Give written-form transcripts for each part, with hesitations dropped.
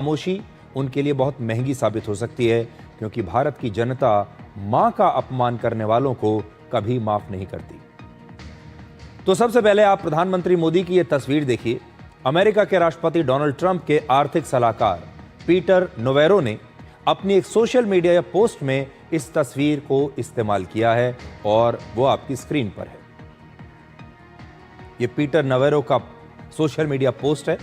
खामोशी उनके लिए बहुत महंगी साबित हो सकती है, क्योंकि भारत की जनता मां का अपमान करने वालों को कभी माफ नहीं करती। तो सबसे पहले आप प्रधानमंत्री मोदी की यह तस्वीर देखिए। अमेरिका के राष्ट्रपति डोनाल्ड ट्रंप के आर्थिक सलाहकार पीटर नोवेरो ने अपनी एक सोशल मीडिया पोस्ट में इस तस्वीर को इस्तेमाल किया है और वो आपकी स्क्रीन पर है। ये पीटर नोवेरो का सोशल मीडिया पोस्ट है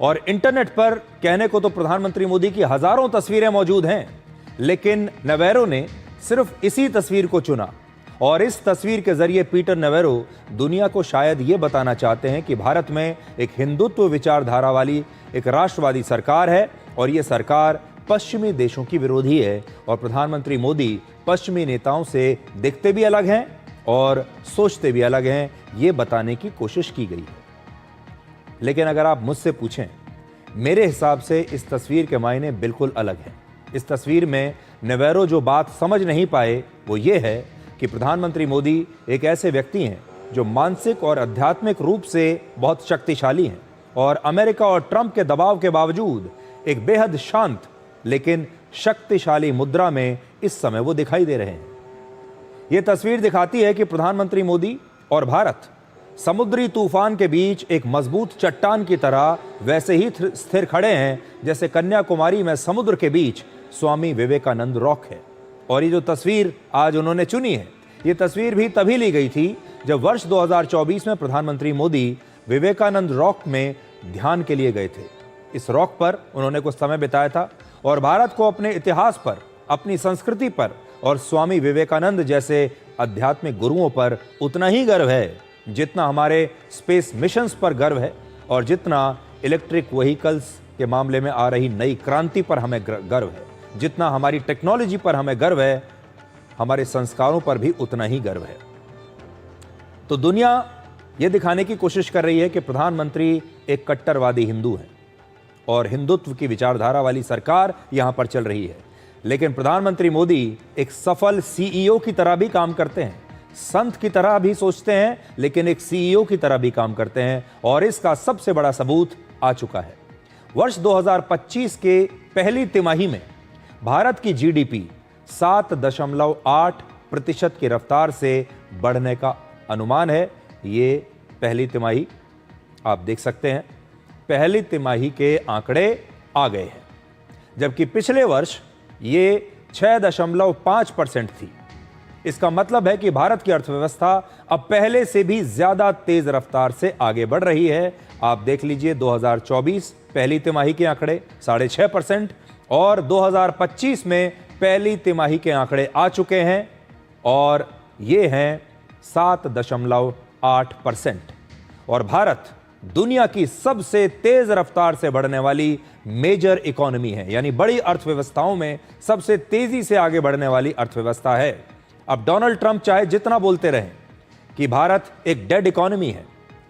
और इंटरनेट पर कहने को तो प्रधानमंत्री मोदी की हजारों तस्वीरें मौजूद हैं, लेकिन नोवेरो ने सिर्फ इसी तस्वीर को चुना और इस तस्वीर के जरिए पीटर नोवेरो दुनिया को शायद यह बताना चाहते हैं कि भारत में एक हिंदुत्व विचारधारा वाली एक राष्ट्रवादी सरकार है और यह सरकार पश्चिमी देशों की विरोधी है और प्रधानमंत्री मोदी पश्चिमी नेताओं से दिखते भी अलग हैं और सोचते भी अलग हैं, ये बताने की कोशिश की गई है। लेकिन अगर आप मुझसे पूछें, मेरे हिसाब से इस तस्वीर के मायने बिल्कुल अलग हैं। इस तस्वीर में नोवेरो जो बात समझ नहीं पाए वो ये है कि प्रधानमंत्री मोदी एक ऐसे व्यक्ति हैं जो मानसिक और आध्यात्मिक रूप से बहुत शक्तिशाली हैं और अमेरिका और ट्रंप के दबाव के बावजूद एक बेहद शांत लेकिन शक्तिशाली मुद्रा में इस समय वो दिखाई दे रहे हैं। ये तस्वीर दिखाती है कि प्रधानमंत्री मोदी और भारत समुद्री तूफान के बीच एक मजबूत चट्टान की तरह वैसे ही स्थिर खड़े हैं जैसे कन्याकुमारी में समुद्र के बीच स्वामी विवेकानंद रॉक है। और ये जो तस्वीर आज उन्होंने चुनी है, ये तस्वीर भी तभी ली गई थी जब वर्ष 2024 में प्रधानमंत्री मोदी विवेकानंद रॉक में ध्यान के लिए गए थे। इस रॉक पर उन्होंने कुछ समय बिताया था और भारत को अपने इतिहास पर, अपनी संस्कृति पर और स्वामी विवेकानंद जैसे आध्यात्मिक गुरुओं पर उतना ही गर्व है जितना हमारे स्पेस मिशंस पर गर्व है और जितना इलेक्ट्रिक व्हीकल्स के मामले में आ रही नई क्रांति पर हमें गर्व है, जितना हमारी टेक्नोलॉजी पर हमें गर्व है, हमारे संस्कारों पर भी उतना ही गर्व है। तो दुनिया यह दिखाने की कोशिश कर रही है कि प्रधानमंत्री एक कट्टरवादी हिंदू हैं और हिंदुत्व की विचारधारा वाली सरकार यहां पर चल रही है, लेकिन प्रधानमंत्री मोदी एक सफल सीईओ की तरह भी काम करते हैं, संत की तरह भी सोचते हैं, लेकिन एक सीईओ की तरह भी काम करते हैं और इसका सबसे बड़ा सबूत आ चुका है। वर्ष 2025 के पहली तिमाही में भारत की जीडीपी 7.8% की रफ्तार से बढ़ने का अनुमान है। ये पहली तिमाही आप देख सकते हैं, पहली तिमाही के आंकड़े आ गए हैं, जबकि पिछले वर्ष ये 6.5% थी। इसका मतलब है कि भारत की अर्थव्यवस्था अब पहले से भी ज्यादा तेज रफ्तार से आगे बढ़ रही है। आप देख लीजिए 2024 पहली तिमाही के आंकड़े 6.5% और 2025 में पहली तिमाही के आंकड़े आ चुके हैं और ये हैं 7.8%। और भारत दुनिया की सबसे तेज रफ्तार से बढ़ने वाली मेजर इकोनॉमी है, यानी बड़ी अर्थव्यवस्थाओं में सबसे तेजी से आगे बढ़ने वाली अर्थव्यवस्था है। अब डोनाल्ड ट्रंप चाहे जितना बोलते रहें कि भारत एक डेड इकोनॉमी है,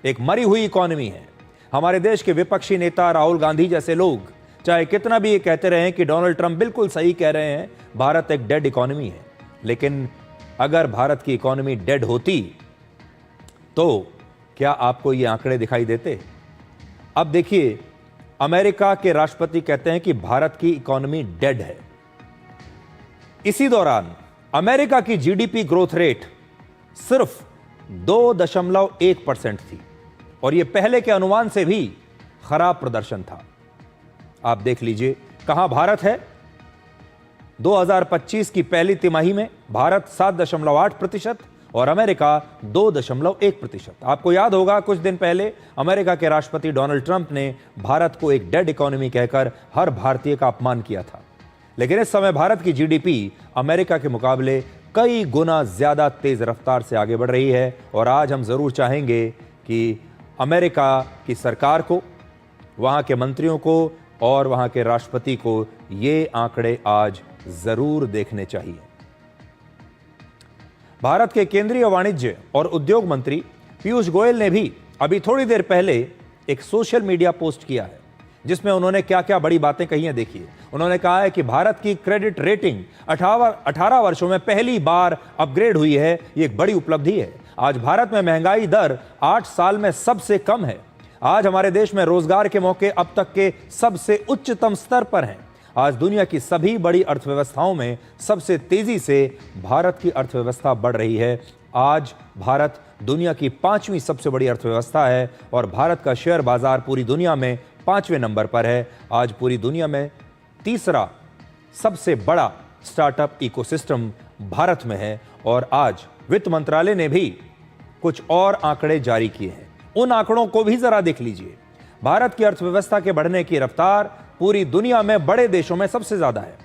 एक मरी हुई इकोनॉमी है, हमारे देश के विपक्षी नेता राहुल गांधी जैसे लोग चाहे कितना भी ये कहते रहें कि डोनाल्ड ट्रंप बिल्कुल सही कह रहे हैं, भारत एक डेड इकोनॉमी है, लेकिन अगर भारत की इकोनॉमी डेड होती तो क्या आपको ये आंकड़े दिखाई देते? अब देखिए, अमेरिका के राष्ट्रपति कहते हैं कि भारत की इकोनॉमी डेड है। इसी दौरान अमेरिका की जीडीपी ग्रोथ रेट सिर्फ 2.1% थी और यह पहले के अनुमान से भी खराब प्रदर्शन था। आप देख लीजिए कहां भारत है। 2025 की पहली तिमाही में भारत 7.8% और अमेरिका 2.1%। आपको याद होगा कुछ दिन पहले अमेरिका के राष्ट्रपति डोनाल्ड ट्रंप ने भारत को एक डेड इकोनॉमी कहकर हर भारतीय का अपमान किया था, लेकिन इस समय भारत की जीडीपी अमेरिका के मुकाबले कई गुना ज्यादा तेज रफ्तार से आगे बढ़ रही है। और आज हम जरूर चाहेंगे कि अमेरिका की सरकार को, वहां के मंत्रियों को और वहां के राष्ट्रपति को ये आंकड़े आज जरूर देखने चाहिए। भारत के केंद्रीय वाणिज्य और उद्योग मंत्री पीयूष गोयल ने भी अभी थोड़ी देर पहले एक सोशल मीडिया पोस्ट किया है जिसमें उन्होंने क्या क्या बड़ी बातें कही हैं। देखिए, उन्होंने कहा है कि भारत की क्रेडिट रेटिंग 18 वर्षों में पहली बार अपग्रेड हुई है। ये एक बड़ी उपलब्धि है। आज भारत में महंगाई दर 8 साल में सबसे कम है। आज हमारे देश में रोजगार के मौके अब तक के सबसे उच्चतम स्तर पर हैं। आज दुनिया की सभी बड़ी अर्थव्यवस्थाओं में सबसे तेजी से भारत की अर्थव्यवस्था बढ़ रही है। आज भारत दुनिया की 5वीं सबसे बड़ी अर्थव्यवस्था है और भारत का शेयर बाजार पूरी दुनिया में 5वें नंबर पर है। आज पूरी दुनिया में तीसरा सबसे बड़ा स्टार्टअप इकोसिस्टम भारत में है और आज वित्त मंत्रालय ने भी कुछ और आंकड़े जारी किए हैं। उन आंकड़ों को भी जरा देख लीजिए। भारत की अर्थव्यवस्था के बढ़ने की रफ्तार पूरी दुनिया में बड़े देशों में सबसे ज्यादा है।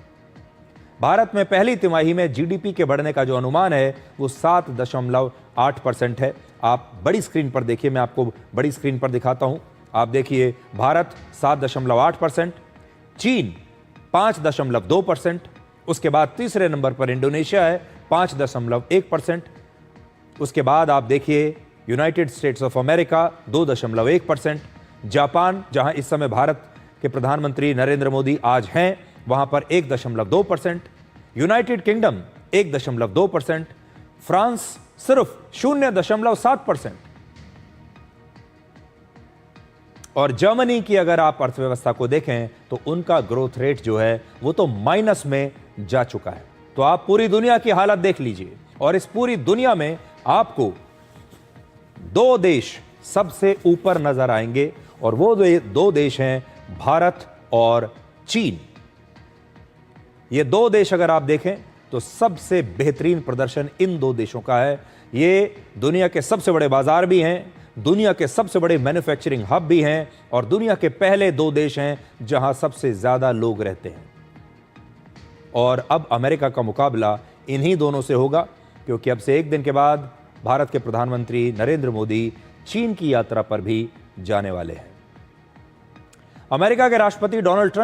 भारत में पहली तिमाही में जीडीपी के बढ़ने का जो अनुमान है वो 7.8% है। आप बड़ी स्क्रीन पर देखिए, मैं आपको बड़ी स्क्रीन पर दिखाता हूं। आप देखिए, भारत 7.8%, चीन 5.2%, उसके बाद तीसरे नंबर पर इंडोनेशिया है 5.1%, उसके बाद आप देखिए United states of America 2.1%, Japan जहां इस समय भारत के प्रधानमंत्री नरेंद्र मोदी आज हैं वहां पर 1.2%, यूनाइटेड किंगडम 1.2%, फ्रांस सिर्फ 0.7% और जर्मनी की अगर आप अर्थव्यवस्था को देखें तो उनका ग्रोथ रेट जो है वो तो माइनस में जा चुका है। तो आप पूरी दुनिया की हालत देख लीजिए और इस पूरी दुनिया में आपको दो देश सबसे ऊपर नजर आएंगे और वो दो देश हैं भारत और चीन। ये दो देश अगर आप देखें तो सबसे बेहतरीन प्रदर्शन इन दो देशों का है। ये दुनिया के सबसे बड़े बाजार भी हैं, दुनिया के सबसे बड़े मैन्युफैक्चरिंग हब भी हैं और दुनिया के पहले दो देश हैं जहां सबसे ज्यादा लोग रहते हैं। और अब अमेरिका का मुकाबला इन्हीं दोनों से होगा, क्योंकि अब से एक दिन के बाद भारत के प्रधानमंत्री नरेंद्र मोदी चीन की यात्रा पर भी जाने वाले हैं। अमेरिका के राष्ट्रपति डोनाल्ड ट्रंप